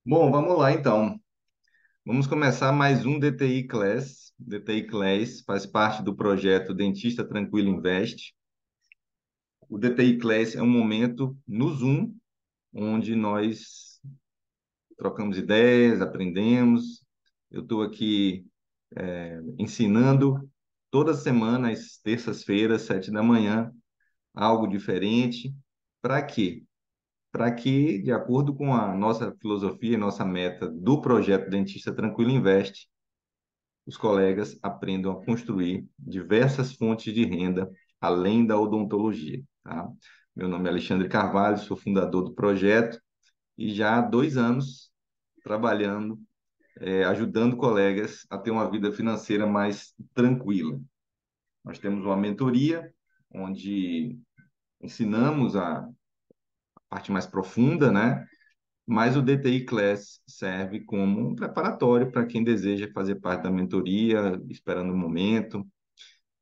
Bom, vamos lá então. Vamos começar mais um DTI Class. DTI Class faz parte do projeto Dentista Tranquilo Invest. O DTI Class é um momento no Zoom, onde nós trocamos ideias, aprendemos. Eu estou aqui ensinando toda semana, às terças-feiras, 7 da manhã, algo diferente. Para quê? Para que, de acordo com a nossa filosofia e nossa meta do projeto Dentista Tranquilo Invest, os colegas aprendam a construir diversas fontes de renda além da odontologia, tá? Meu nome é Alexandre Carvalho, sou fundador do projeto e já há 2 anos trabalhando, ajudando colegas a ter uma vida financeira mais tranquila. Nós temos uma mentoria onde ensinamos a parte mais profunda, né? Mas o DTI Class serve como um preparatório para quem deseja fazer parte da mentoria, esperando o momento,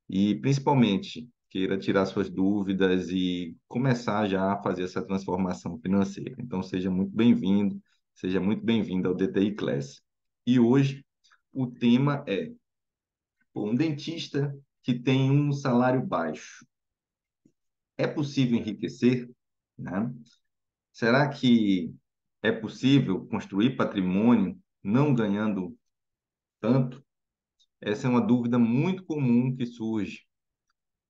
e principalmente queira tirar suas dúvidas e começar já a fazer essa transformação financeira. Então, seja muito bem-vindo, seja muito bem-vindo ao DTI Class. E hoje o tema é um dentista que tem um salário baixo. É possível enriquecer, né? Será que é possível construir patrimônio não ganhando tanto? Essa é uma dúvida muito comum que surge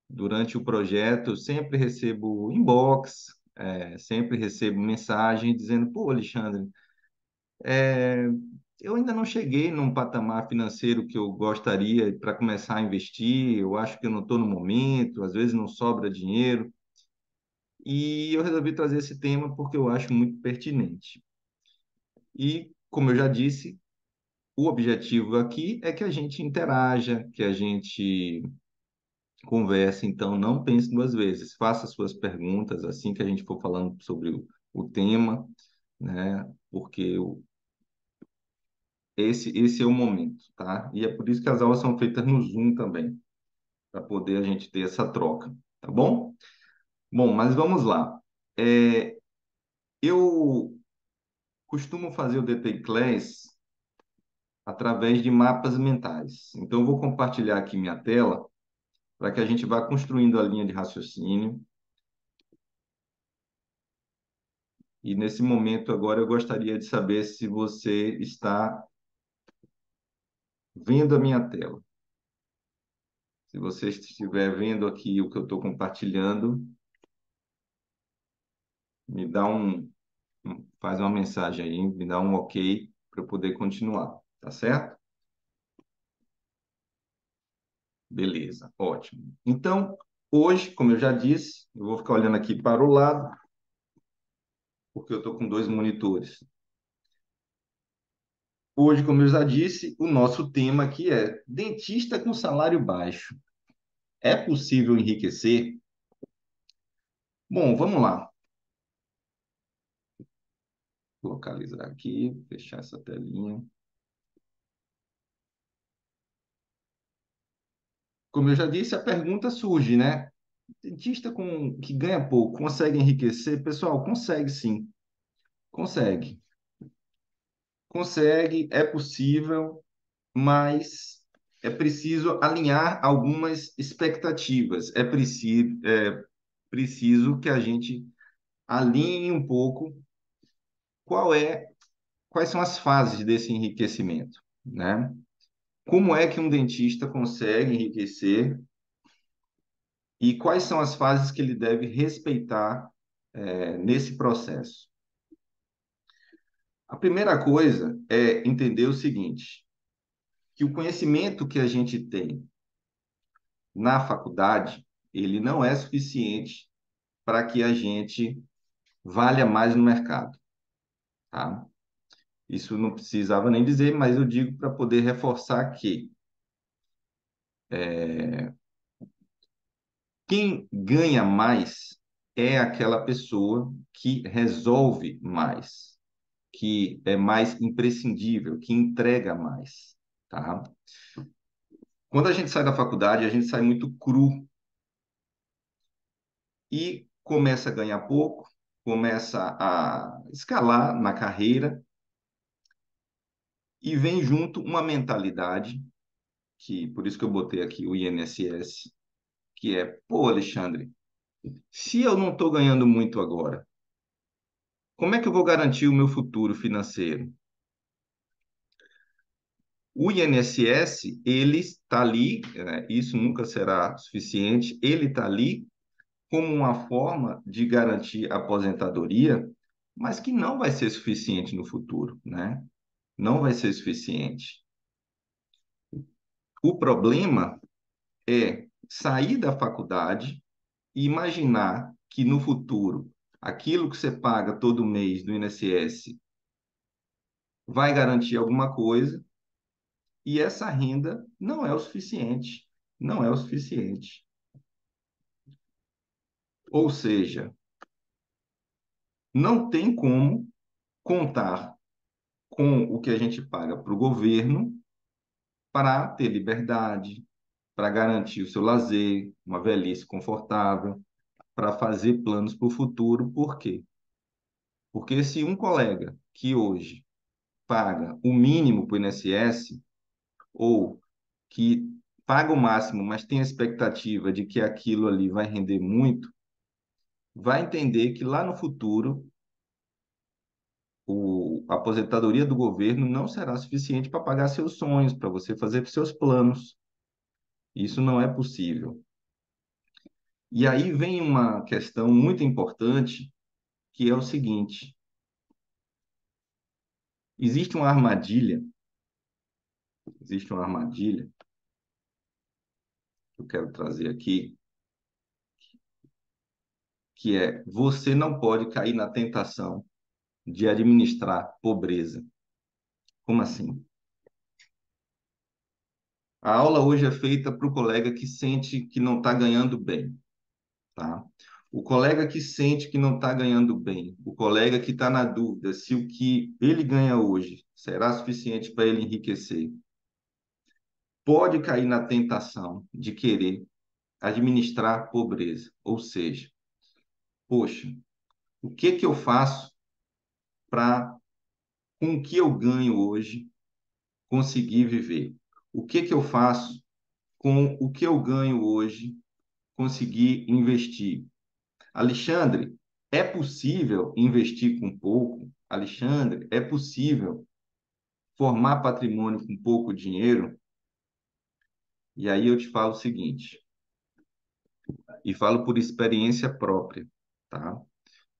durante o projeto. Eu sempre recebo inbox, sempre recebo mensagem dizendo: pô, Alexandre, é, eu ainda não cheguei num patamar financeiro que eu gostaria para começar a investir. Eu acho que eu não estou no momento, às vezes não sobra dinheiro. E eu resolvi trazer esse tema porque eu acho muito pertinente. E, como eu já disse, o objetivo aqui é que a gente interaja, que a gente converse. Então não pense duas vezes, faça suas perguntas assim que a gente for falando sobre o tema, né? Porque esse é o momento, tá? E é por isso que as aulas são feitas no Zoom também, para poder a gente ter essa troca, tá bom? Bom, mas vamos lá. É, eu costumo fazer o DT Class através de mapas mentais. Então, eu vou compartilhar aqui minha tela para que a gente vá construindo a linha de raciocínio. E nesse momento agora eu gostaria de saber se você está vendo a minha tela. Se você estiver vendo aqui o que eu estou compartilhando, me dá faz uma mensagem aí, me dá um ok para eu poder continuar, tá certo? Beleza, ótimo. Então, hoje, como eu já disse, eu vou ficar olhando aqui para o lado, porque eu estou com dois monitores. Hoje, como eu já disse, o nosso tema aqui é dentista com salário baixo. É possível enriquecer? Bom, vamos lá. Localizar aqui, fechar essa telinha. Como eu já disse, a pergunta surge, né? Dentista que ganha pouco, consegue enriquecer? Pessoal, consegue sim, consegue. Consegue, é possível, mas é preciso alinhar algumas expectativas. É preciso que a gente alinhe um pouco qual é, quais são as fases desse enriquecimento, né? Como é que um dentista consegue enriquecer e quais são as fases que ele deve respeitar, nesse processo? A primeira coisa é entender o seguinte, que o conhecimento que a gente tem na faculdade, ele não é suficiente para que a gente valha mais no mercado, tá? Isso não precisava nem dizer, mas eu digo para poder reforçar que quem ganha mais é aquela pessoa que resolve mais, que é mais imprescindível, que entrega mais, tá? Quando a gente sai da faculdade, a gente sai muito cru e começa a ganhar pouco, começa a escalar na carreira E vem junto uma mentalidade, que por isso que eu botei aqui o INSS, que é, pô, Alexandre, se eu não estou ganhando muito agora, como é que eu vou garantir o meu futuro financeiro? O INSS, ele está ali, isso nunca será suficiente, ele está ali como uma forma de garantir a aposentadoria, mas que não vai ser suficiente no futuro, né? Não vai ser suficiente. O problema é sair da faculdade e imaginar que no futuro aquilo que você paga todo mês do INSS vai garantir alguma coisa e essa renda não é o suficiente. Não é o suficiente. Ou seja, não tem como contar com o que a gente paga para o governo para ter liberdade, para garantir o seu lazer, uma velhice confortável, para fazer planos para o futuro. Por quê? Porque se um colega que hoje paga o mínimo para o INSS, ou que paga o máximo, mas tem a expectativa de que aquilo ali vai render muito, vai entender que lá no futuro a aposentadoria do governo não será suficiente para pagar seus sonhos, para você fazer seus planos. Isso não é possível. E aí vem uma questão muito importante, que é o seguinte: existe uma armadilha, existe uma armadilha que eu quero trazer aqui, que é você não pode cair na tentação de administrar pobreza. Como assim? A aula hoje é feita para o colega que sente que não está ganhando bem, tá? O colega que sente que não está ganhando bem, o colega que está na dúvida se o que ele ganha hoje será suficiente para ele enriquecer, pode cair na tentação de querer administrar pobreza. Ou seja, poxa, o que que eu faço para, com o que eu ganho hoje, conseguir viver? O que que eu faço com o que eu ganho hoje, conseguir investir? Alexandre, é possível investir com pouco? Alexandre, é possível formar patrimônio com pouco dinheiro? E aí eu te falo o seguinte, e falo por experiência própria, tá?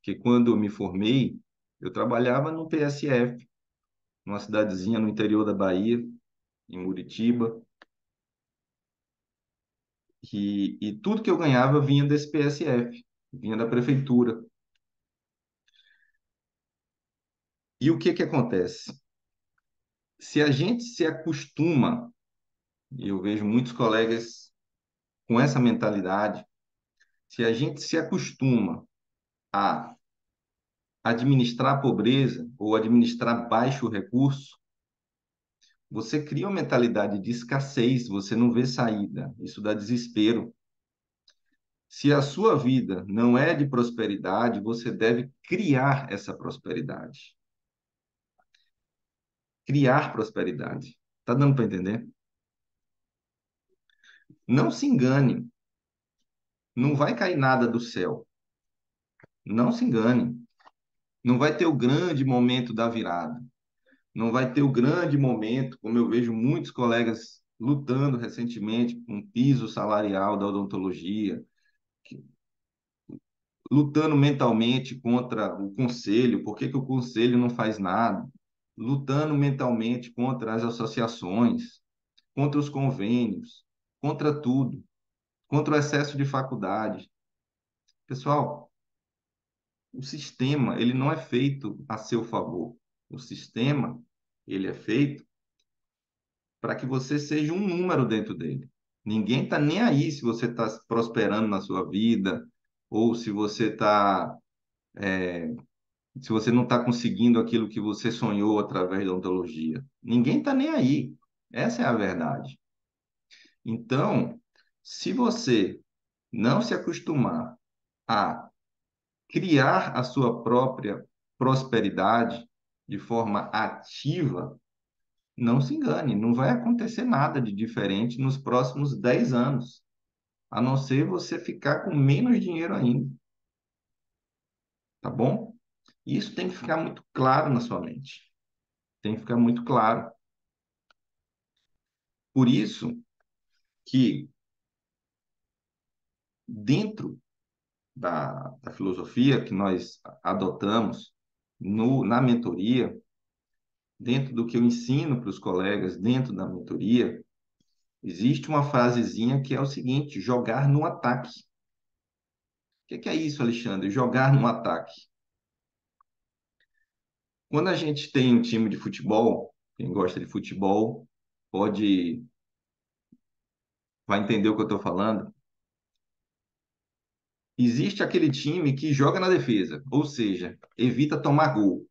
Que quando eu me formei, eu trabalhava no PSF, numa cidadezinha no interior da Bahia, em Muritiba, e tudo que eu ganhava vinha desse PSF, vinha da prefeitura. E o que que acontece? Se a gente se acostuma, e eu vejo muitos colegas com essa mentalidade, se a gente se acostuma a administrar a pobreza ou administrar baixo recurso, você cria uma mentalidade de escassez, você não vê saída, isso dá desespero. Se a sua vida não é de prosperidade, você deve criar essa prosperidade. Criar prosperidade. Tá dando para entender? Não se engane, não vai cair nada do céu. Não se engane. Não vai ter o grande momento da virada. Não vai ter o grande momento, como eu vejo muitos colegas lutando recentemente com o piso salarial da odontologia, lutando mentalmente contra o conselho, por que que o conselho não faz nada? Lutando mentalmente contra as associações, contra os convênios, contra tudo, contra o excesso de faculdade. Pessoal, o sistema, ele não é feito a seu favor. O sistema, ele é feito para que você seja um número dentro dele. Ninguém está nem aí se você está prosperando na sua vida ou se você está, se você não está conseguindo aquilo que você sonhou através da ontologia. Ninguém está nem aí. Essa é a verdade. Então, se você não se acostumar a criar a sua própria prosperidade de forma ativa, Não se engane, não vai acontecer nada de diferente nos próximos 10 anos, a não ser você ficar com menos dinheiro ainda, tá bom? Isso tem que ficar muito claro na sua mente. Tem que ficar muito claro. Por isso que dentro da filosofia que nós adotamos na mentoria, dentro do que eu ensino para os colegas dentro da mentoria, existe uma frasezinha que é o seguinte: jogar no ataque. O que é isso, Alexandre? Jogar no ataque. Quando a gente tem um time de futebol, quem gosta de futebol pode vai entender o que eu estou falando. Existe aquele time que joga na defesa, ou seja, evita tomar gol.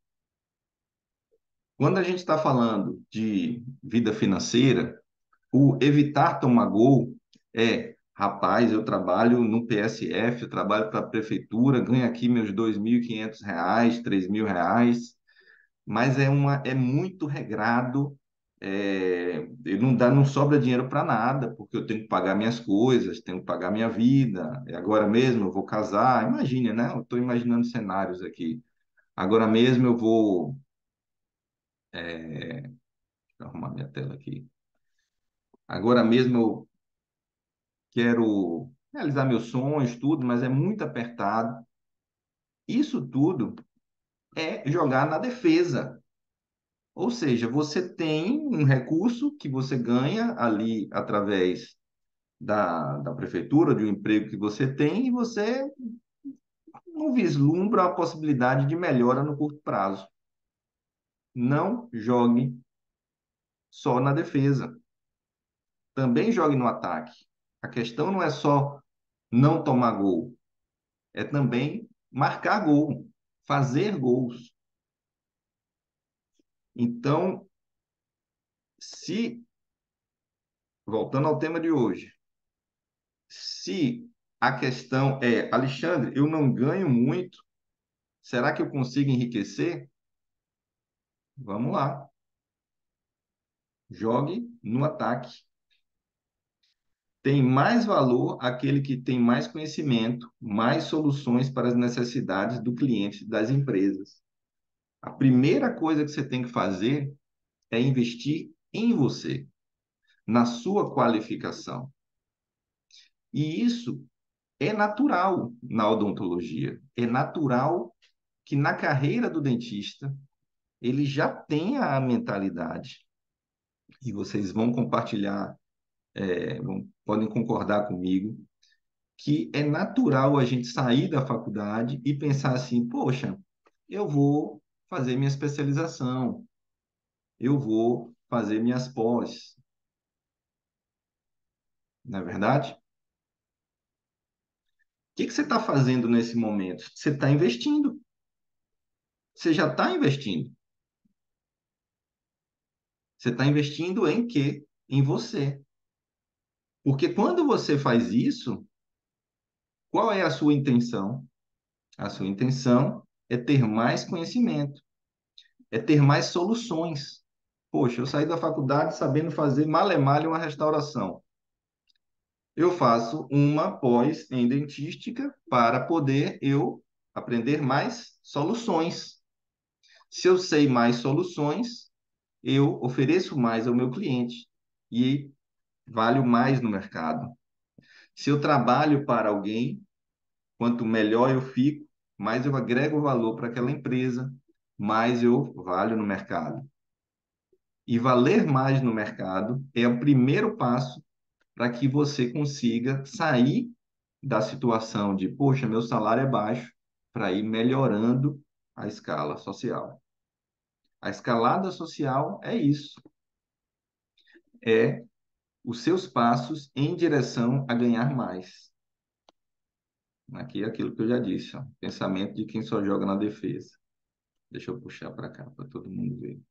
Quando a gente está falando de vida financeira, o evitar tomar gol é, rapaz, eu trabalho no PSF, eu trabalho para a prefeitura, ganho aqui meus R$ 2.500, R$ 3.000, mas é muito regrado, e não sobra dinheiro para nada, porque eu tenho que pagar minhas coisas, tenho que pagar minha vida, e agora mesmo eu vou casar, imagine, né? Eu estou imaginando cenários aqui. Agora mesmo eu vou, deixa eu arrumar minha tela aqui. Agora mesmo eu quero realizar meus sonhos, tudo, mas é muito apertado. Isso tudo é jogar na defesa. Ou seja, você tem um recurso que você ganha ali através da prefeitura, de um emprego que você tem, e você não vislumbra a possibilidade de melhora no curto prazo. Não jogue só na defesa. Também jogue no ataque. A questão não é só não tomar gol, é também marcar gol, fazer gols. Então, se, voltando ao tema de hoje, se a questão é, Alexandre, eu não ganho muito, será que eu consigo enriquecer? Vamos lá, jogue no ataque. Tem mais valor aquele que tem mais conhecimento, mais soluções para as necessidades do cliente das empresas. A primeira coisa que você tem que fazer é investir em você, na sua qualificação. E isso é natural na odontologia. É natural que na carreira do dentista ele já tenha a mentalidade, e vocês vão compartilhar, podem concordar comigo, que é natural a gente sair da faculdade e pensar assim, poxa, eu vou fazer minha especialização, eu vou fazer minhas pós, não é verdade? O que você está fazendo nesse momento? Você está investindo. Você já está investindo. Você está investindo em quê? Em você. Porque quando você faz isso, qual é a sua intenção? A sua intenção é ter mais conhecimento, é ter mais soluções. Poxa, eu saí da faculdade sabendo fazer male-male uma restauração. Eu faço uma pós em dentística para poder eu aprender mais soluções. Se eu sei mais soluções, eu ofereço mais ao meu cliente e valho mais no mercado. Se eu trabalho para alguém, quanto melhor eu fico, mais eu agrego valor para aquela empresa, mais eu valho no mercado. E valer mais no mercado é o primeiro passo para que você consiga sair da situação de, poxa, meu salário é baixo, para ir melhorando a escala social. A escalada social é isso, é os seus passos em direção a ganhar mais. Aqui é aquilo que eu já disse, ó, pensamento de quem só joga na defesa. Deixa eu puxar para cá, para todo mundo ver.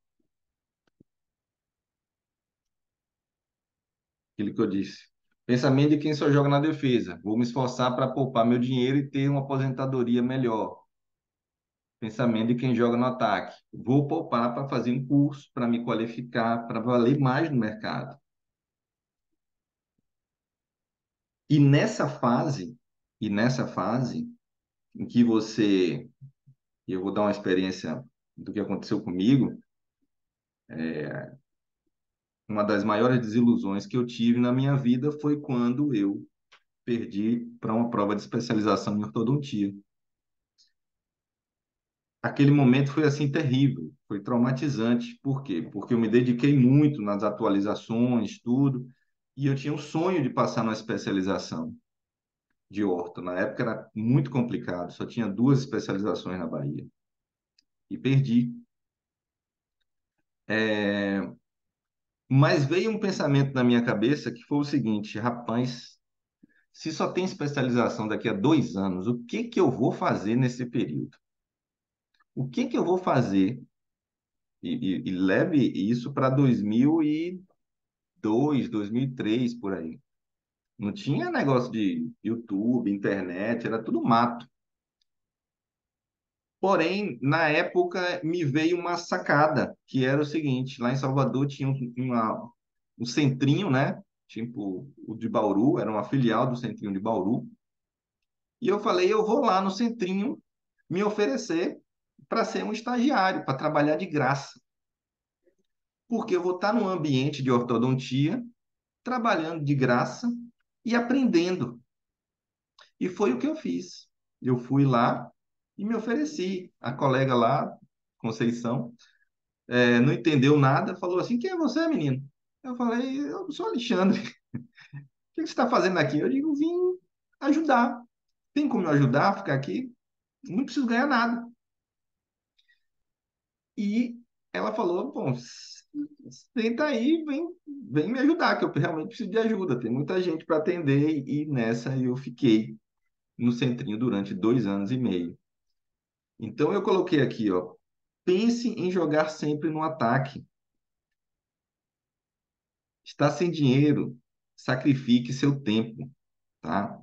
Aquilo que eu disse. Pensamento de quem só joga na defesa. Vou me esforçar para poupar meu dinheiro e ter uma aposentadoria melhor. Pensamento de quem joga no ataque. Vou poupar para fazer um curso, para me qualificar, para valer mais no mercado. E nessa fase, e nessa fase em que você, e eu vou dar uma experiência do que aconteceu comigo, uma das maiores desilusões que eu tive na minha vida foi quando eu perdi para uma prova de especialização em ortodontia. Aquele momento foi assim terrível, foi traumatizante. Por quê? Porque eu me dediquei muito nas atualizações, tudo, e eu tinha um sonho de passar na especialização de orto. Na época era muito complicado, só tinha duas especializações na Bahia e perdi. É, Mas veio um pensamento na minha cabeça que foi o seguinte, rapaz, se só tem especialização daqui a 2 anos, o que que eu vou fazer nesse período? O que que eu vou fazer? E leve isso para 2002, 2003, por aí. Não tinha negócio de YouTube, internet, era tudo mato. Porém, na época, me veio uma sacada, que era o seguinte, lá em Salvador tinha um centrinho, né? Tipo o de Bauru, era uma filial do centrinho de Bauru. E eu falei, eu vou lá no centrinho me oferecer para ser um estagiário, para trabalhar de graça. Porque eu vou estar num ambiente de ortodontia, trabalhando de graça e aprendendo. E foi o que eu fiz. Eu fui lá e me ofereci. A colega lá, Conceição, não entendeu nada, falou assim: quem é você, menino? Eu falei: eu sou Alexandre. O que você está fazendo aqui? Eu digo: vim ajudar. Tem como me ajudar a ficar aqui? Não preciso ganhar nada. E ela falou: bom, senta aí, vem me ajudar, que eu realmente preciso de ajuda. Tem muita gente para atender. E nessa eu fiquei no centrinho durante 2 anos e meio. Então eu coloquei aqui, ó, pense em jogar sempre no ataque. Está sem dinheiro, sacrifique seu tempo, tá?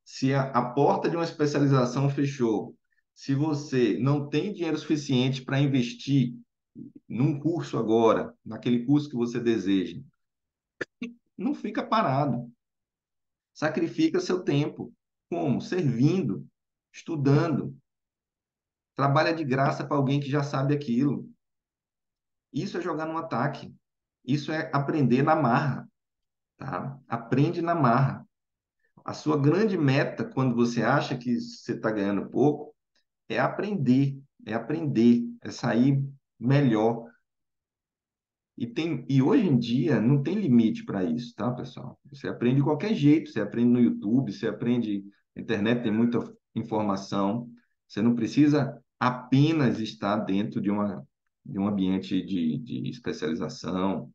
Se a porta de uma especialização fechou, se você não tem dinheiro suficiente para investir num curso agora, naquele curso que você deseja, não fica parado. Sacrifica seu tempo. Como? Servindo, estudando. Trabalha de graça para alguém que já sabe aquilo. Isso é jogar no ataque. Isso é aprender na marra, tá? Aprende na marra. A sua grande meta, quando você acha que você está ganhando pouco, é aprender, é sair melhor. E hoje em dia não tem limite para isso, tá, pessoal? Você aprende de qualquer jeito, você aprende no YouTube, você aprende na internet, tem muita informação. Você não precisa apenas estar dentro de um ambiente de especialização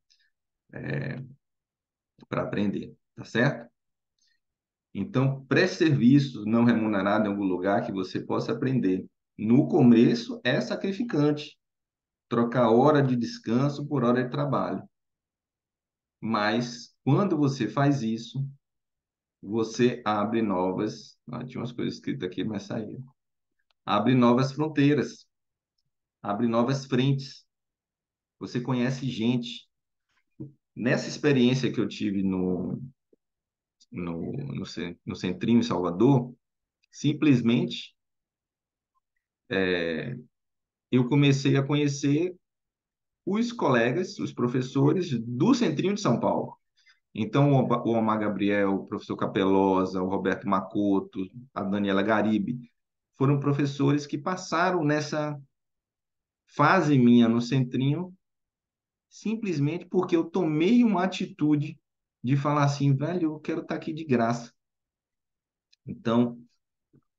para aprender, tá certo? Então, preste serviço não remunerado em algum lugar que você possa aprender. No começo é sacrificante, trocar hora de descanso por hora de trabalho. Mas quando você faz isso, você abre novas. Tinha umas coisas escritas aqui, mas saíram. Abre novas fronteiras, abre novas frentes. Você conhece gente. Nessa experiência que eu tive no Centrinho em Salvador, simplesmente eu comecei a conhecer os colegas, os professores do Centrinho de São Paulo. Então, o Omar Gabriel, o professor Capelosa, o Roberto Macoto, a Daniela Garibe, foram professores que passaram nessa fase minha no Centrinho, simplesmente porque eu tomei uma atitude de falar assim, velho, eu quero estar aqui de graça. Então,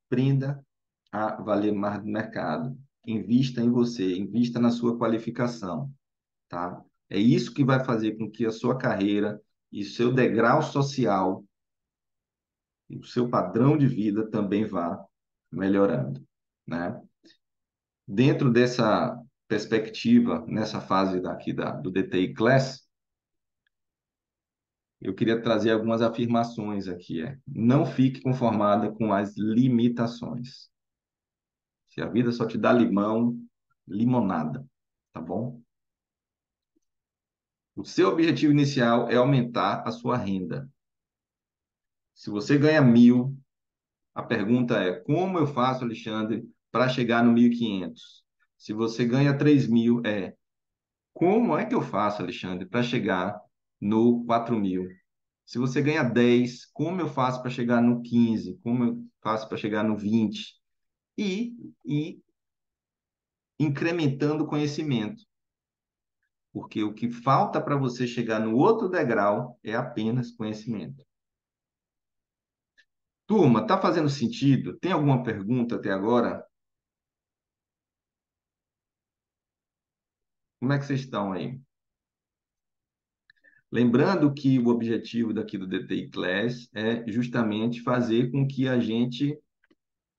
aprenda a valer mais no mercado. Invista em você, invista na sua qualificação, tá? É isso que vai fazer com que a sua carreira e seu degrau social e o seu padrão de vida também vá melhorando, né? Dentro dessa perspectiva, nessa fase daqui do DTI Class, eu queria trazer algumas afirmações aqui. Não fique conformada com as limitações. Se a vida só te dá limão, limonada, tá bom? O seu objetivo inicial é aumentar a sua renda. Se você ganha 1.000, a pergunta é: como eu faço, Alexandre, para chegar no 1.500? Se você ganha 3.000, como é que eu faço, Alexandre, para chegar no 4.000? Se você ganha 10, como eu faço para chegar no 15? Como eu faço para chegar no 20? E incrementando o conhecimento. Porque o que falta para você chegar no outro degrau é apenas conhecimento. Turma, está fazendo sentido? Tem alguma pergunta até agora? Como é que vocês estão aí? Lembrando que o objetivo daqui do DTI Class é justamente fazer com que a gente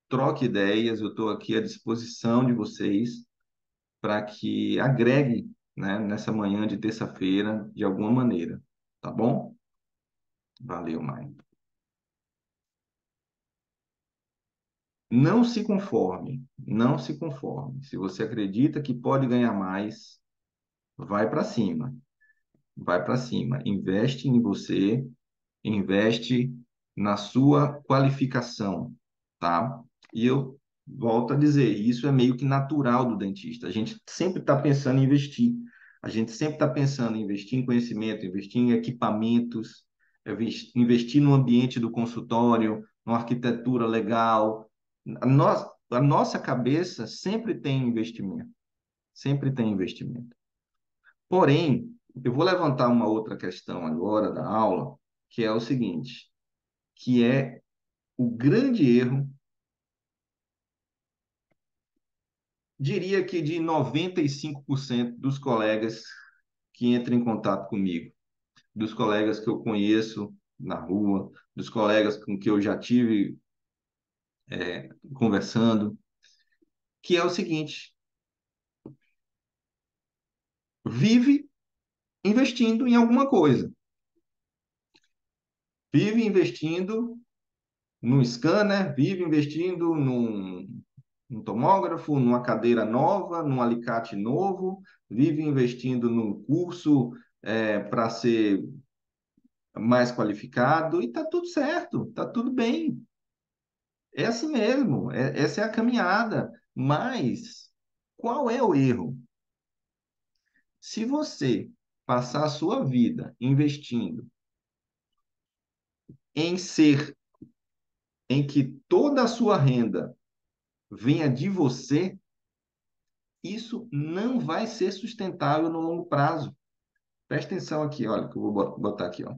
troque ideias. Eu estou aqui à disposição de vocês para que agregue, né, nessa manhã de terça-feira de alguma maneira. Tá bom? Valeu, Maia. Não se conforme, não se conforme. Se você acredita que pode ganhar mais, vai para cima, vai para cima. Investe em você, investe na sua qualificação, tá? E eu volto a dizer, isso é meio que natural do dentista. A gente sempre está pensando em investir. A gente sempre está pensando em investir em conhecimento, investir em equipamentos, investir no ambiente do consultório, numa arquitetura legal. A nossa cabeça sempre tem investimento, sempre tem investimento. Porém, eu vou levantar uma outra questão agora da aula, que é o seguinte, que é o grande erro, diria que de 95% dos colegas que entram em contato comigo, dos colegas que eu conheço na rua, dos colegas com que eu já tive conversando, que é o seguinte: vive investindo em alguma coisa, vive investindo num scanner, vive investindo num tomógrafo, numa cadeira nova, num alicate novo, vive investindo num curso para ser mais qualificado e está tudo certo, está tudo bem. É assim mesmo, essa é a caminhada. Mas qual é o erro? Se você passar a sua vida investindo em ser, em que toda a sua renda venha de você, isso não vai ser sustentável no longo prazo. Presta atenção aqui, olha, que eu vou botar aqui, ó.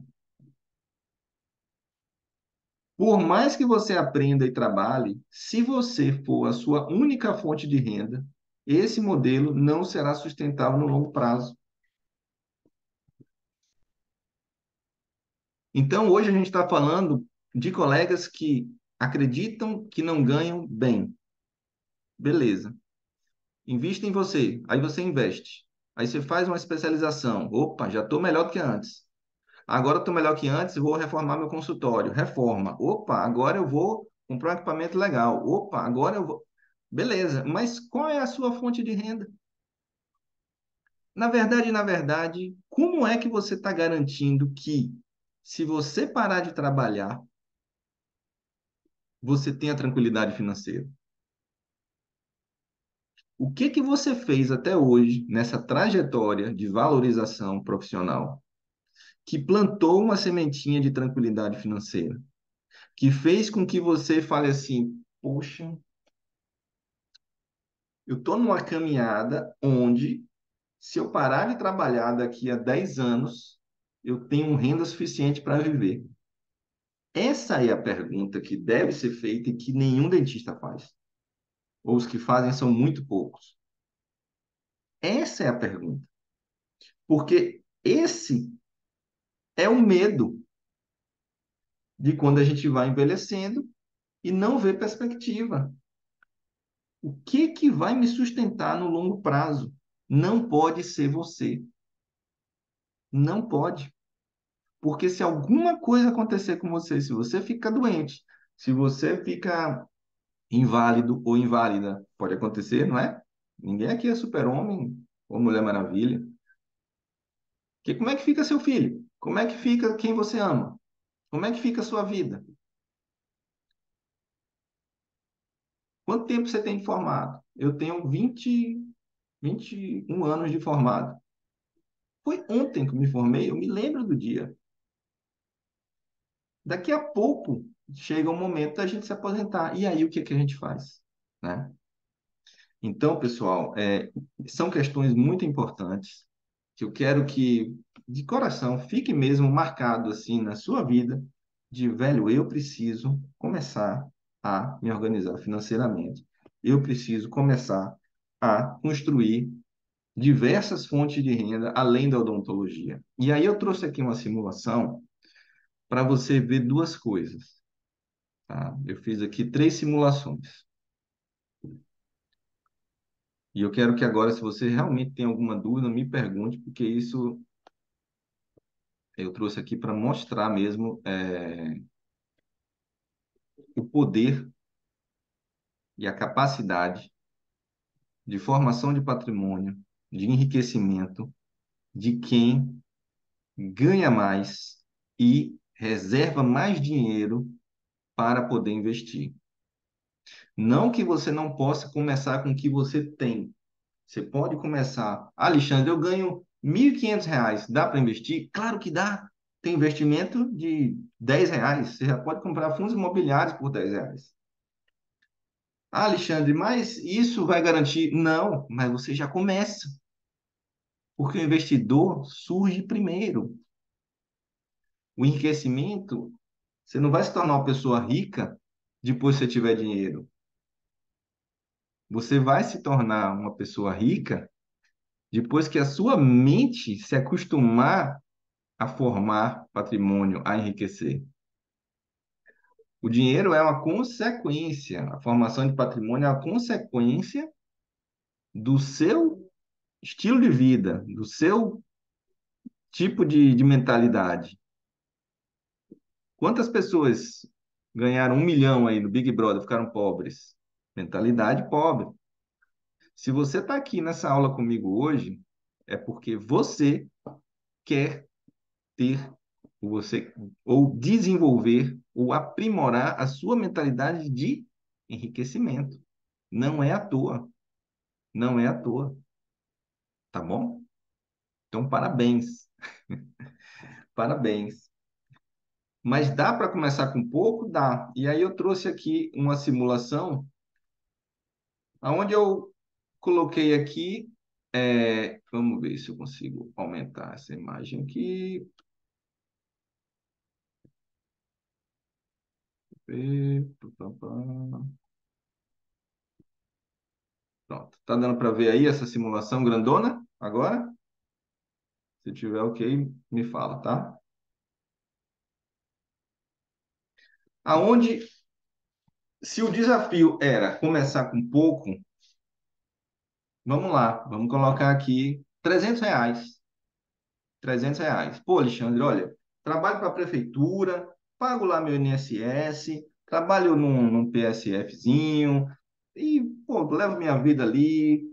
Por mais que você aprenda e trabalhe, se você for a sua única fonte de renda, esse modelo não será sustentável no longo prazo. Então, hoje a gente está falando de colegas que acreditam que não ganham bem. Beleza. Invista em você. Aí você investe. Aí você faz uma especialização. Opa, já estou melhor do que antes. Agora estou melhor que antes, vou reformar meu consultório. Reforma. Opa, agora eu vou comprar um equipamento legal. Opa, agora eu vou. Beleza, mas qual é a sua fonte de renda? Na verdade, como é que você está garantindo que, se você parar de trabalhar, você tenha tranquilidade financeira? O que que você fez até hoje nessa trajetória de valorização profissional que plantou uma sementinha de tranquilidade financeira, que fez com que você fale assim: poxa, eu estou numa caminhada onde, se eu parar de trabalhar daqui a 10 anos, eu tenho renda suficiente para viver. Essa é a pergunta que deve ser feita e que nenhum dentista faz. Ou os que fazem são muito poucos. Essa é a pergunta. Porque esse é o medo de quando a gente vai envelhecendo e não vê perspectiva. O que que vai me sustentar no longo prazo? Não pode ser você. Não pode. Porque se alguma coisa acontecer com você, se você fica doente, se você fica inválido ou inválida. Pode acontecer, não é? Ninguém aqui é super-homem ou Mulher Maravilha. Que como é que fica seu filho? Como é que fica quem você ama? Como é que fica a sua vida? Quanto tempo você tem de formado? Eu tenho 21 anos de formado. Foi ontem que eu me formei, eu me lembro do dia. Daqui a pouco chega o momento da gente se aposentar. E aí o que que a gente faz? Né? Então, pessoal, são questões muito importantes que eu quero que, de coração, fique mesmo marcado assim na sua vida, de velho, eu preciso começar a me organizar financeiramente. Eu preciso começar a construir diversas fontes de renda além da odontologia. E aí eu trouxe aqui uma simulação para você ver duas coisas, tá? Eu fiz aqui três simulações. E eu quero que agora, se você realmente tem alguma dúvida, me pergunte, porque isso eu trouxe aqui para mostrar mesmo o poder e a capacidade de formação de patrimônio, de enriquecimento de quem ganha mais e reserva mais dinheiro para poder investir. Não que você não possa começar com o que você tem. Você pode começar. Alexandre, eu ganho R$ 1.500. Dá para investir? Claro que dá. Tem investimento de R$ 10. Você já pode comprar fundos imobiliários por R$ 10. Ah, Alexandre, mas isso vai garantir? Não, mas você já começa. Porque o investidor surge primeiro. O enriquecimento, você não vai se tornar uma pessoa rica depois que você tiver dinheiro. Você vai se tornar uma pessoa rica depois que a sua mente se acostumar a formar patrimônio, a enriquecer. O dinheiro é uma consequência, a formação de patrimônio é a consequência do seu estilo de vida, do seu tipo de mentalidade. Quantas pessoas ganharam 1 milhão aí no Big Brother, ficaram pobres? Mentalidade pobre. Se você está aqui nessa aula comigo hoje, é porque você quer ter, você ou desenvolver ou aprimorar a sua mentalidade de enriquecimento. Não é à toa, não é à toa, tá bom? Então, parabéns, parabéns. Mas dá para começar com pouco? Dá. E aí eu trouxe aqui uma simulação onde eu coloquei aqui, vamos ver se eu consigo aumentar essa imagem aqui. Pronto. Tá dando para ver aí essa simulação grandona agora? Se tiver ok, me fala, tá? Aonde, se o desafio era começar com pouco, vamos lá, vamos colocar aqui R$ 300. R$ 300. Pô, Alexandre, olha, trabalho para a prefeitura, pago lá meu INSS, trabalho num PSFzinho e, pô, levo minha vida ali,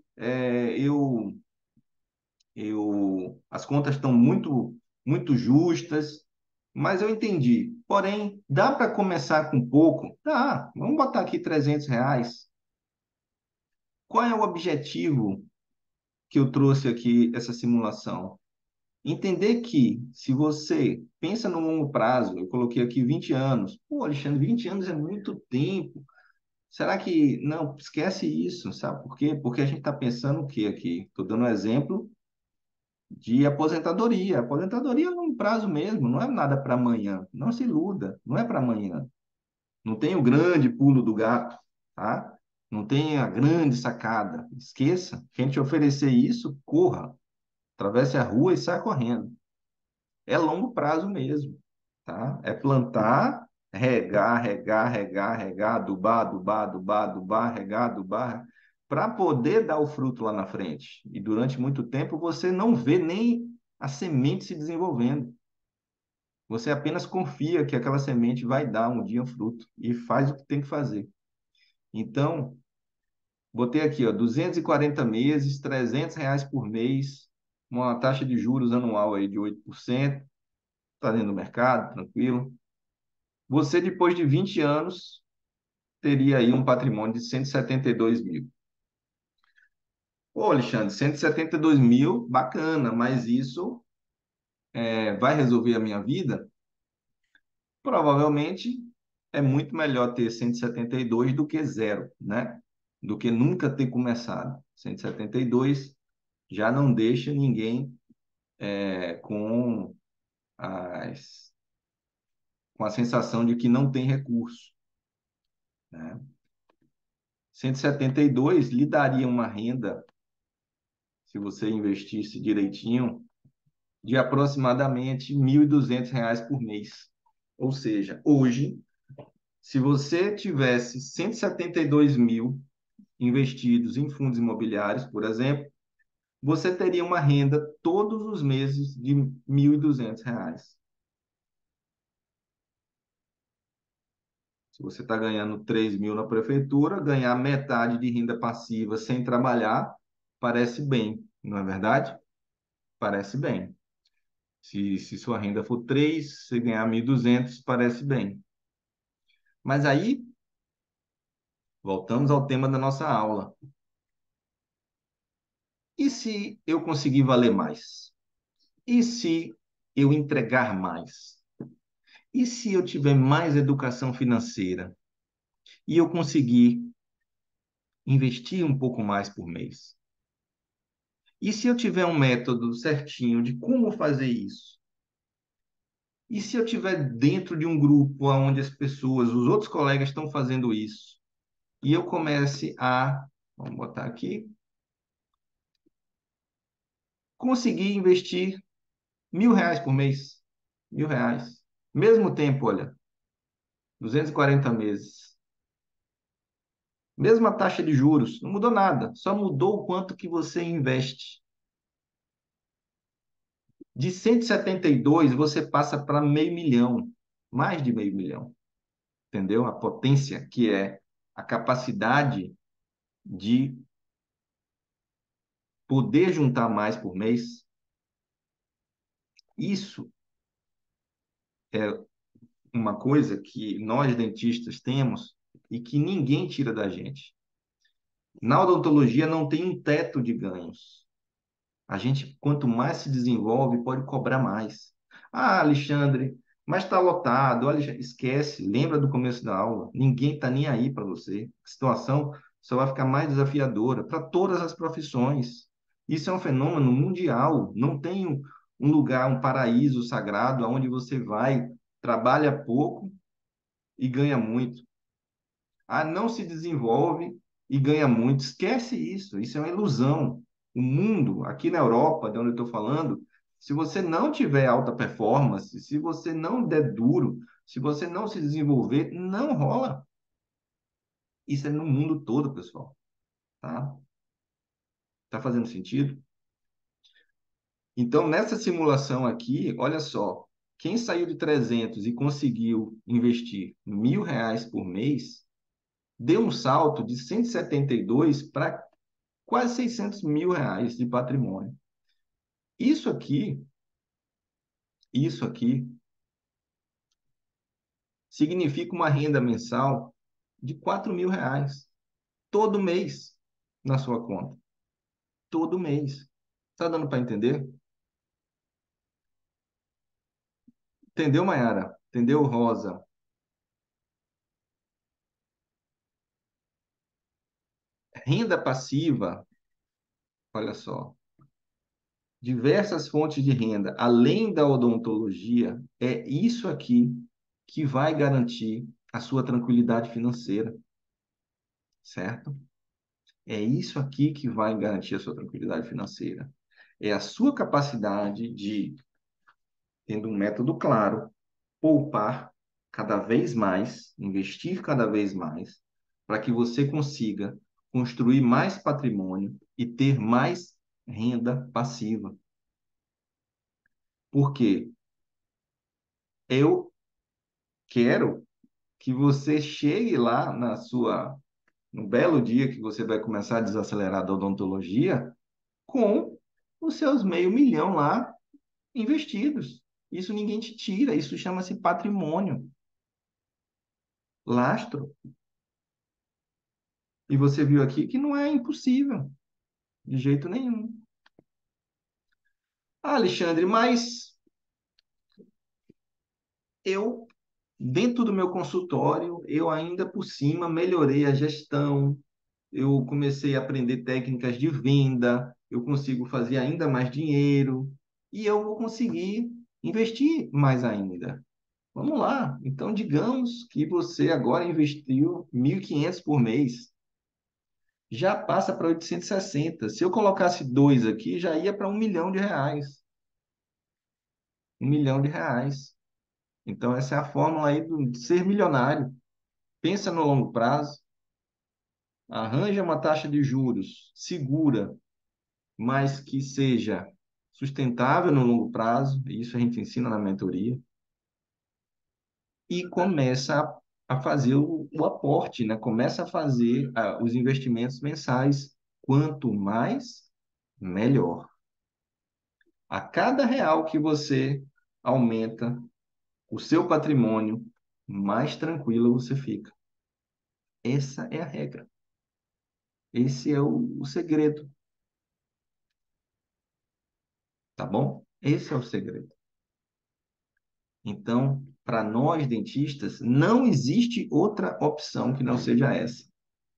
as contas estão muito justas, mas eu entendi. Porém, dá para começar com pouco? Dá, vamos botar aqui R$ 300. Qual é o objetivo que eu trouxe aqui, essa simulação? Entender que se você pensa no longo prazo, eu coloquei aqui 20 anos. Pô, Alexandre, 20 anos é muito tempo. Será que... Não, esquece isso, sabe por quê? Porque a gente está pensando o quê aqui? Estou dando um exemplo de aposentadoria. Aposentadoria é um prazo mesmo, não é nada para amanhã. Não se iluda, não é para amanhã. Não tem o grande pulo do gato, tá? Não tem a grande sacada. Esqueça. Quem te oferecer isso, corra. Atravesse a rua e saia correndo. É longo prazo mesmo, tá? É plantar, regar, regar, regar, regar, adubar, adubar, adubar, adubar, regar, adubar, para poder dar o fruto lá na frente. E durante muito tempo você não vê nem a semente se desenvolvendo. Você apenas confia que aquela semente vai dar um dia um fruto e faz o que tem que fazer. Então, botei aqui, ó, 240 meses, R$ 300 por mês, uma taxa de juros anual aí de 8%, está dentro do mercado, tranquilo. Você, depois de 20 anos, teria aí um patrimônio de 172 mil. Pô, Alexandre, 172 mil, bacana, mas isso vai resolver a minha vida? Provavelmente é muito melhor ter 172 do que zero, né? Do que nunca ter começado. 172 já não deixa ninguém com as, com a sensação de que não tem recurso, né? 172 lhe daria uma renda, se você investisse direitinho, de aproximadamente R$ 1.200 por mês. Ou seja, hoje, se você tivesse 172 mil investidos em fundos imobiliários, por exemplo, você teria uma renda todos os meses de R$ 1.200. Se você está ganhando 3 mil na prefeitura, ganhar metade de renda passiva sem trabalhar, parece bem, não é verdade? Parece bem. Se sua renda for 3, você ganhar 1.200, parece bem. Mas aí, voltamos ao tema da nossa aula. E se eu conseguir valer mais? E se eu entregar mais? E se eu tiver mais educação financeira e eu conseguir investir um pouco mais por mês? E se eu tiver um método certinho de como fazer isso? E se eu tiver dentro de um grupo onde as pessoas, os outros colegas estão fazendo isso, e eu comece a, vamos botar aqui, conseguir investir R$ 1.000 por mês? R$ 1.000. Mesmo tempo, olha, 240 meses. Mesma taxa de juros, não mudou nada, só mudou o quanto que você investe. De 172, você passa para meio milhão, mais de meio milhão, entendeu? A potência que é a capacidade de poder juntar mais por mês. Isso é uma coisa que nós dentistas temos e que ninguém tira da gente. Na odontologia não tem um teto de ganhos. A gente, quanto mais se desenvolve, pode cobrar mais. Ah, Alexandre, mas está lotado. Olha, esquece, lembra do começo da aula. Ninguém está nem aí para você. A situação só vai ficar mais desafiadora para todas as profissões. Isso é um fenômeno mundial. Não tem um lugar, um paraíso sagrado, onde você vai, trabalha pouco e ganha muito. Ah, não se desenvolve e ganha muito. Esquece isso. Isso é uma ilusão. O mundo, aqui na Europa, de onde eu estou falando, se você não tiver alta performance, se você não der duro, se você não se desenvolver, não rola. Isso é no mundo todo, pessoal. Tá? Tá fazendo sentido? Então, nessa simulação aqui, olha só, quem saiu de 300 e conseguiu investir R$ 1.000 por mês, deu um salto de 172 para quase R$ 600 mil de patrimônio. Isso aqui, isso aqui significa uma renda mensal de R$ 4.000 todo mês na sua conta. Todo mês. Está dando para entender? Entendeu, Mayara? Entendeu, Rosa? Renda passiva, olha só, diversas fontes de renda, além da odontologia, é isso aqui que vai garantir a sua tranquilidade financeira, certo? É isso aqui que vai garantir a sua tranquilidade financeira. É a sua capacidade de, tendo um método claro, poupar cada vez mais, investir cada vez mais, para que você consiga construir mais patrimônio e ter mais renda passiva. Porque eu quero que você chegue lá na sua no belo dia que você vai começar a desacelerar da odontologia com os seus meio milhão lá investidos. Isso ninguém te tira, isso chama-se patrimônio, lastro. E você viu aqui que não é impossível, de jeito nenhum. Ah, Alexandre, mas eu, dentro do meu consultório, eu ainda por cima melhorei a gestão, eu comecei a aprender técnicas de venda, eu consigo fazer ainda mais dinheiro e eu vou conseguir investir mais ainda. Vamos lá. Então, digamos que você agora investiu 1.500 por mês, já passa para 860. Se eu colocasse dois aqui, já ia para R$ 1 milhão. R$ 1 milhão. Então, essa é a fórmula aí de ser milionário. Pensa no longo prazo, arranja uma taxa de juros segura, mas que seja sustentável no longo prazo, isso a gente ensina na mentoria, e começa a fazer o aporte, né? Começa a fazer os investimentos mensais. Quanto mais, melhor. A cada real que você aumenta o seu patrimônio, mais tranquilo você fica. Essa é a regra. Esse é o segredo, tá bom? Esse é o segredo. Então, para nós dentistas, não existe outra opção que não seja essa.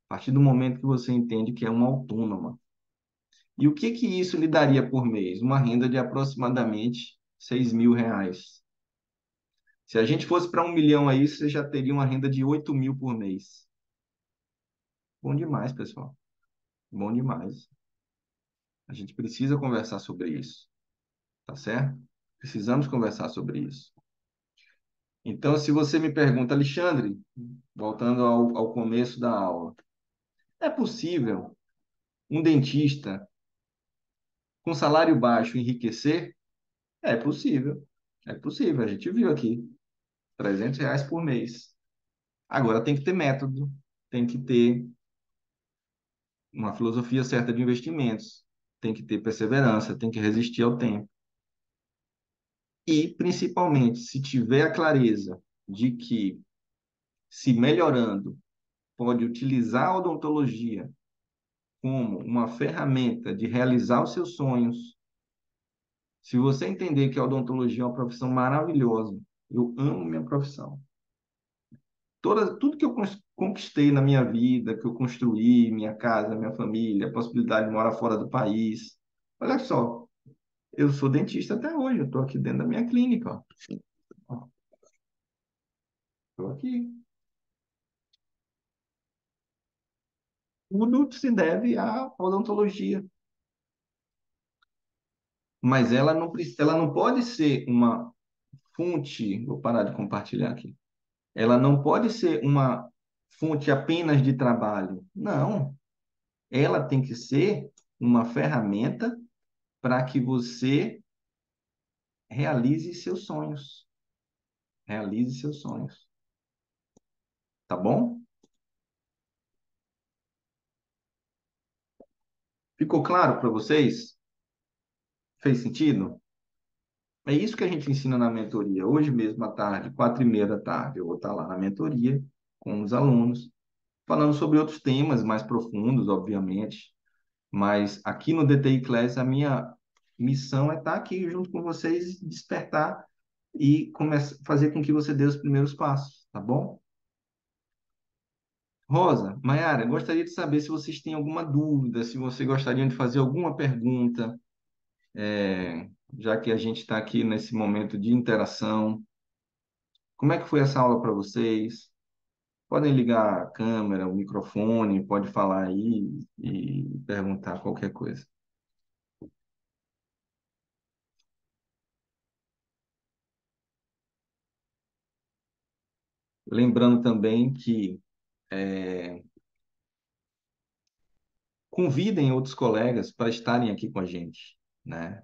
A partir do momento que você entende que é uma autônoma. E o que que isso lhe daria por mês? Uma renda de aproximadamente R$ 6.000. Se a gente fosse para 1 milhão aí, você já teria uma renda de 8.000 por mês. Bom demais, pessoal. Bom demais. A gente precisa conversar sobre isso, tá certo? Precisamos conversar sobre isso. Então, se você me pergunta, Alexandre, voltando ao começo da aula, é possível um dentista com salário baixo enriquecer? É possível. É possível. A gente viu aqui. R$ 300 por mês. Agora tem que ter método, tem que ter uma filosofia certa de investimentos, tem que ter perseverança, tem que resistir ao tempo. E, principalmente, se tiver a clareza de que, se melhorando, pode utilizar a odontologia como uma ferramenta de realizar os seus sonhos. Se você entender que a odontologia é uma profissão maravilhosa, eu amo minha profissão. Tudo que eu conquistei na minha vida, que eu construí, minha casa, minha família, a possibilidade de morar fora do país. Olha só, eu sou dentista até hoje, eu estou aqui dentro da minha clínica, ó. Estou aqui. Tudo se deve à odontologia. Mas ela não pode ser uma fonte, vou parar de compartilhar aqui. Ela não pode ser uma fonte apenas de trabalho. Não, ela tem que ser uma ferramenta para que você realize seus sonhos. Realize seus sonhos. Tá bom? Ficou claro para vocês? Fez sentido? É isso que a gente ensina na mentoria. Hoje mesmo à tarde, 4h30 da tarde, eu vou estar lá na mentoria com os alunos, falando sobre outros temas mais profundos, obviamente. Mas aqui no DTI Class, a minha missão é estar aqui junto com vocês, despertar e fazer com que você dê os primeiros passos, tá bom? Rosa, Mayara, gostaria de saber se vocês têm alguma dúvida, se vocês gostariam de fazer alguma pergunta, já que a gente está aqui nesse momento de interação. Como é que foi essa aula para vocês? Podem ligar a câmera, o microfone, pode falar aí e perguntar qualquer coisa. Lembrando também que convidem outros colegas para estarem aqui com a gente, né?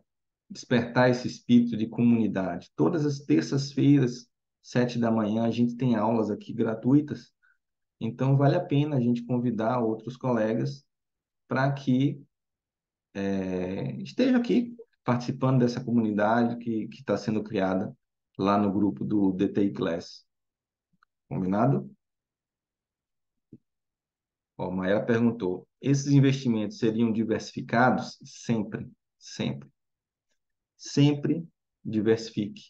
Despertar esse espírito de comunidade. Todas as terças-feiras, 7 da manhã, a gente tem aulas aqui gratuitas Então, vale a pena a gente convidar outros colegas para que estejam aqui participando dessa comunidade que está sendo criada lá no grupo do DTI Class. Combinado? Ó, Maera perguntou: esses investimentos seriam diversificados? Sempre, sempre, sempre diversifique.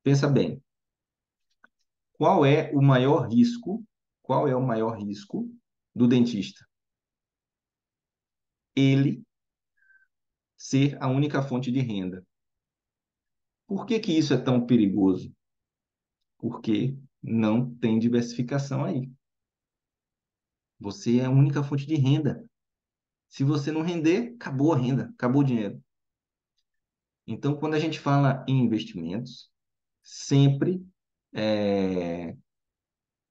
Pensa bem, qual é o maior risco? Qual é o maior risco do dentista? Ele ser a única fonte de renda. Por que que isso é tão perigoso? Porque não tem diversificação aí. Você é a única fonte de renda. Se você não render, acabou a renda, acabou o dinheiro. Então, quando a gente fala em investimentos, sempre é,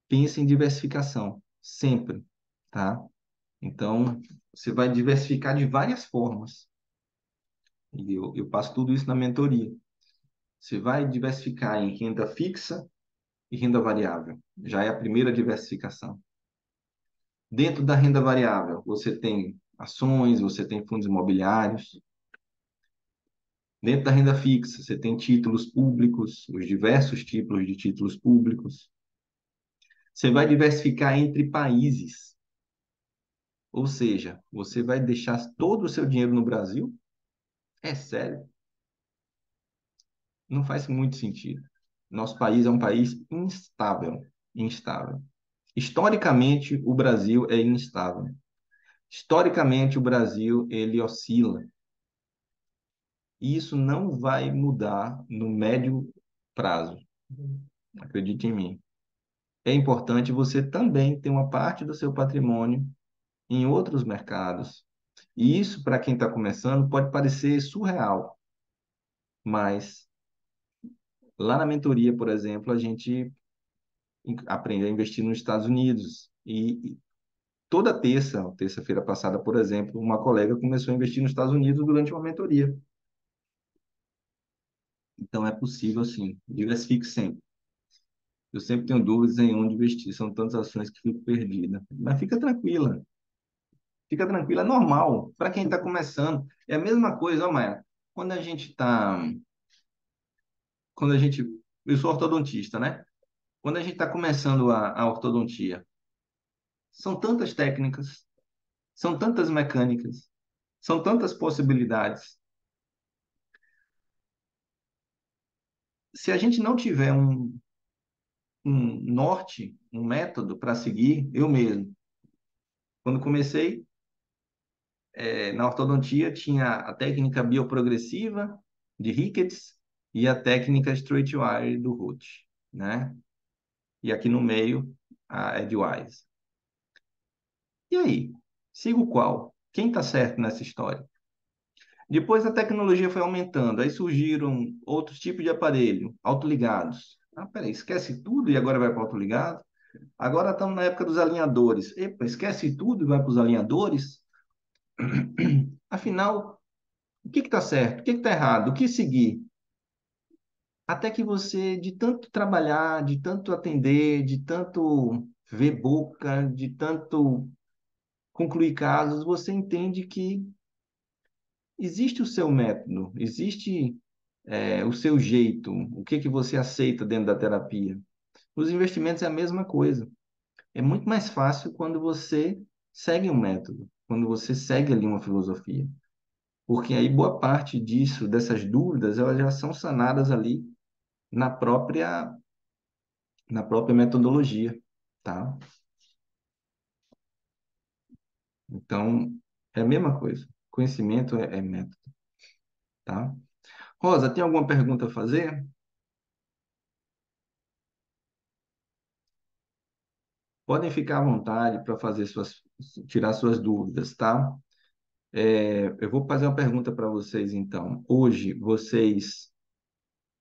pense em diversificação, sempre, tá? Então, você vai diversificar de várias formas. E eu passo tudo isso na mentoria. Você vai diversificar em renda fixa e renda variável. Já é a primeira diversificação. Dentro da renda variável, você tem ações, você tem fundos imobiliários. Dentro da renda fixa, você tem títulos públicos, os diversos tipos de títulos públicos. Você vai diversificar entre países, ou seja, você vai deixar todo o seu dinheiro no Brasil? É sério? Não faz muito sentido. Nosso país é um país instável, instável. Historicamente, o Brasil é instável. Historicamente, o Brasil ele oscila. E isso não vai mudar no médio prazo. Acredite em mim. É importante você também ter uma parte do seu patrimônio em outros mercados. E isso, para quem está começando, pode parecer surreal, mas lá na mentoria, por exemplo, a gente aprende a investir nos Estados Unidos. E toda terça-feira passada, por exemplo, uma colega começou a investir nos Estados Unidos durante uma mentoria. Então, é possível, sim. Diversifique sempre. Eu sempre tenho dúvidas em onde investir. São tantas ações que fico perdida. Mas fica tranquila. Fica tranquila. É normal. Para quem está começando. É a mesma coisa, ó, Maia. Quando a gente está... Quando a gente... Eu sou ortodontista, né? Quando a gente está começando a ortodontia, são tantas técnicas, são tantas mecânicas, são tantas possibilidades. Se a gente não tiver um norte, um método para seguir, eu mesmo. Quando comecei na ortodontia, tinha a técnica bioprogressiva de Ricketts e a técnica Straight Wire do Root, né? E aqui no meio, a Edgewise. E aí? Sigo qual? Quem está certo nessa história? Depois a tecnologia foi aumentando, aí surgiram outros tipos de aparelho, autoligados. Ah, peraí, esquece tudo e agora vai para o autoligado? Agora estamos na época dos alinhadores. Epa, esquece tudo e vai para os alinhadores? Afinal, o que está certo? O que está errado? O que seguir? Até que você, de tanto trabalhar, de tanto atender, de tanto ver boca, de tanto concluir casos, você entende que existe o seu método, existe o seu jeito, o que que você aceita dentro da terapia. Os investimentos é a mesma coisa. É muito mais fácil quando você segue um método, quando você segue ali uma filosofia. Porque aí boa parte disso, dessas dúvidas, elas já são sanadas ali na própria, na própria metodologia, tá? Então, é a mesma coisa. Conhecimento é método, tá? Rosa, tem alguma pergunta a fazer? Podem ficar à vontade para fazer tirar suas dúvidas, tá? Eu vou fazer uma pergunta para vocês, então. Hoje, vocês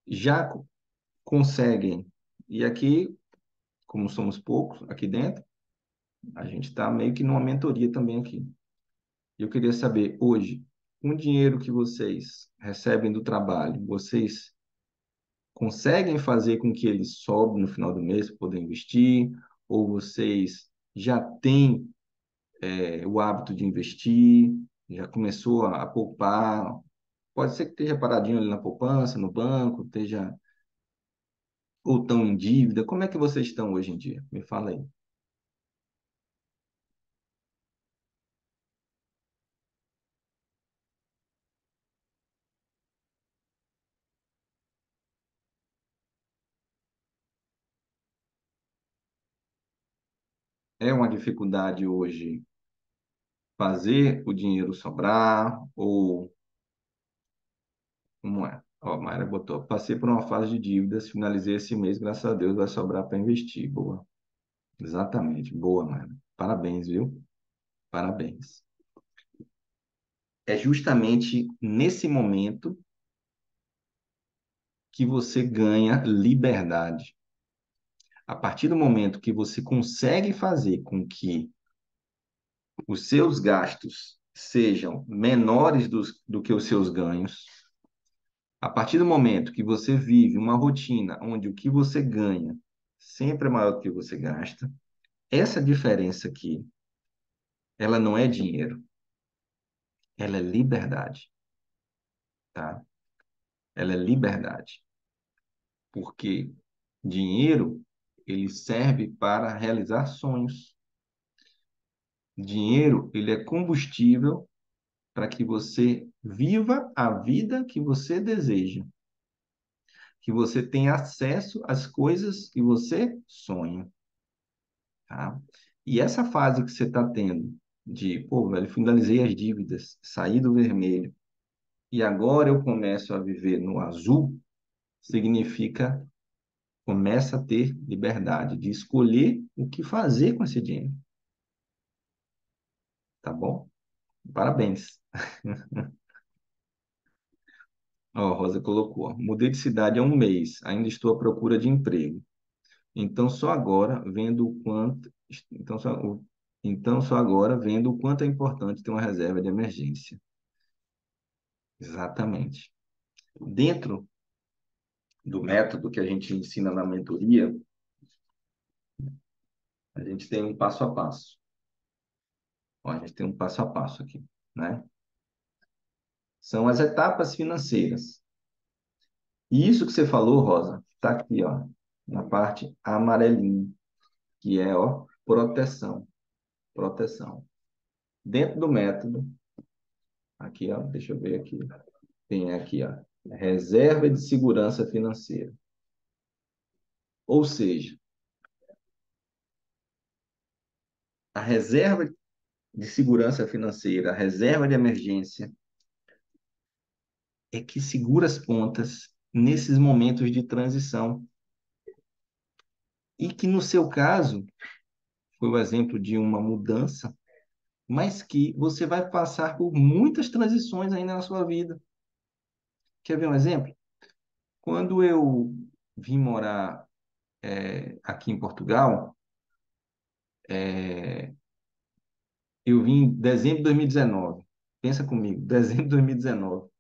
já conseguem, e aqui, como somos poucos aqui dentro, a gente está meio que numa mentoria também aqui. Eu queria saber, hoje, com o dinheiro que vocês recebem do trabalho, vocês conseguem fazer com que ele sobe no final do mês para poder investir? ou vocês já têm o hábito de investir, já começou a poupar? Pode ser que esteja paradinho ali na poupança, no banco, esteja ou estão em dívida. Como é que vocês estão hoje em dia? Me fala aí. É uma dificuldade hoje fazer o dinheiro sobrar ou como é? Ó, a Mayra botou, passei por uma fase de dívidas, finalizei esse mês, graças a Deus vai sobrar para investir. Boa. Exatamente. Boa, Mayra. Parabéns, viu? Parabéns. É justamente nesse momento que você ganha liberdade. A partir do momento que você consegue fazer com que os seus gastos sejam menores do que os seus ganhos, a partir do momento que você vive uma rotina onde o que você ganha sempre é maior do que você gasta, essa diferença aqui, ela não é dinheiro, ela é liberdade, tá? Ela é liberdade, porque dinheiro ele serve para realizar sonhos. Dinheiro, ele é combustível para que você viva a vida que você deseja, que você tenha acesso às coisas que você sonha, tá? E essa fase que você está tendo de, pô, velho, finalizei as dívidas, saí do vermelho e agora eu começo a viver no azul, significa começa a ter liberdade de escolher o que fazer com esse dinheiro, tá bom? Parabéns. Ó, Rosa colocou, ó, mudei de cidade há um mês, ainda estou à procura de emprego. Então só agora vendo o quanto, então só, então só agora vendo o quanto é importante ter uma reserva de emergência. Exatamente. Dentro do método que a gente ensina na mentoria, a gente tem um passo a passo. Ó, a gente tem um passo a passo aqui, né? São as etapas financeiras. E isso que você falou, Rosa, está aqui, ó, na parte amarelinha, que é, ó, proteção. Proteção. Dentro do método, aqui, ó, deixa eu ver aqui, tem aqui, ó, reserva de segurança financeira. Ou seja, a reserva de segurança financeira, a reserva de emergência, é que segura as pontas nesses momentos de transição. E que, no seu caso, foi o exemplo de uma mudança, mas que você vai passar por muitas transições ainda na sua vida. Quer ver um exemplo? Quando eu vim morar aqui em Portugal, é, eu vim em dezembro de 2019. Pensa comigo, dezembro de 2019.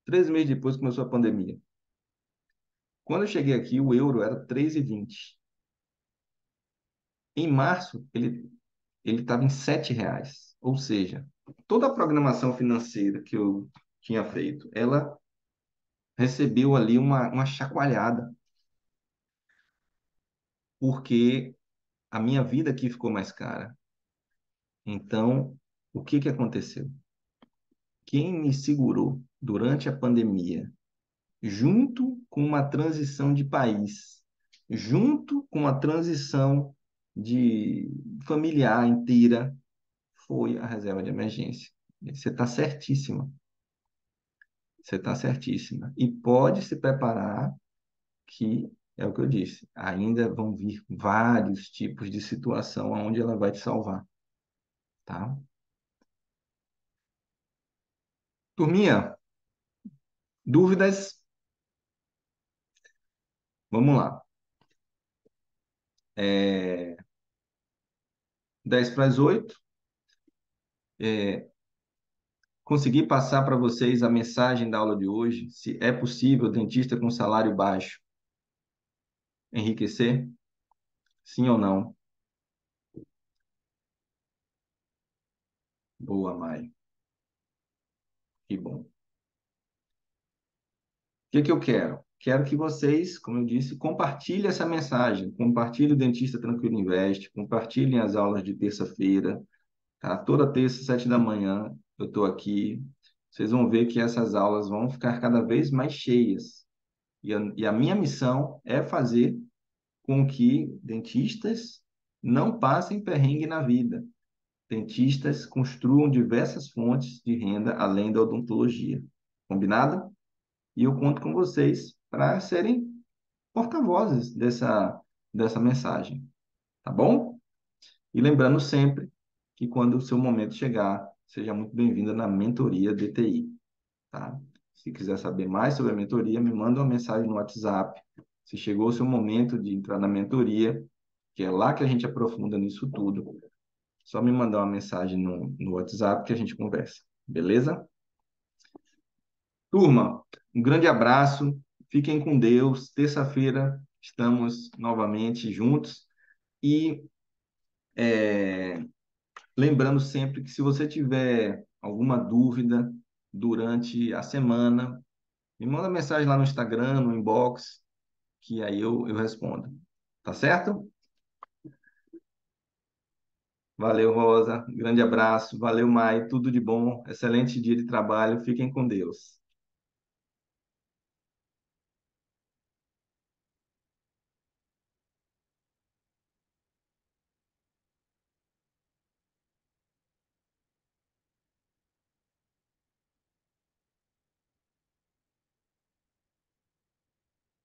3 meses depois começou a pandemia. Quando eu cheguei aqui, o euro era 3,20. Em março, ele estava em R$ 7. Ou seja, toda a programação financeira que eu tinha feito, ela recebeu ali uma chacoalhada, porque a minha vida aqui ficou mais cara. Então, o que que aconteceu? Quem me segurou durante a pandemia, junto com uma transição de país, junto com a transição de familiar inteira, foi a reserva de emergência. Você está certíssima. Você está certíssima. E pode se preparar que, é o que eu disse, ainda vão vir vários tipos de situação onde ela vai te salvar, tá? Turminha, dúvidas? Vamos lá. 10 para as 8. Consegui passar para vocês a mensagem da aula de hoje, se é possível dentista com salário baixo enriquecer? Sim ou não? Boa, Mai. Que bom. O que que eu quero? Quero que vocês, como eu disse, compartilhem essa mensagem. Compartilhem o Dentista Tranquilo Invest, compartilhem as aulas de terça-feira, tá? Toda terça, 7 da manhã, eu estou aqui. Vocês vão ver que essas aulas vão ficar cada vez mais cheias. E a minha missão é fazer com que dentistas não passem perrengue na vida. Dentistas construam diversas fontes de renda além da odontologia. Combinado? E eu conto com vocês para serem porta-vozes dessa mensagem, tá bom? E lembrando sempre que quando o seu momento chegar, seja muito bem-vinda na mentoria DTI, tá? Se quiser saber mais sobre a mentoria, me manda uma mensagem no WhatsApp. Se chegou o seu momento de entrar na mentoria, que é lá que a gente aprofunda nisso tudo, só me mandar uma mensagem no WhatsApp que a gente conversa, beleza? Turma, um grande abraço, fiquem com Deus. Terça-feira estamos novamente juntos e lembrando sempre que se você tiver alguma dúvida durante a semana, me manda mensagem lá no Instagram, no inbox, que aí eu respondo. Tá certo? Valeu, Rosa. Grande abraço. Valeu, Mai. Tudo de bom. Excelente dia de trabalho. Fiquem com Deus.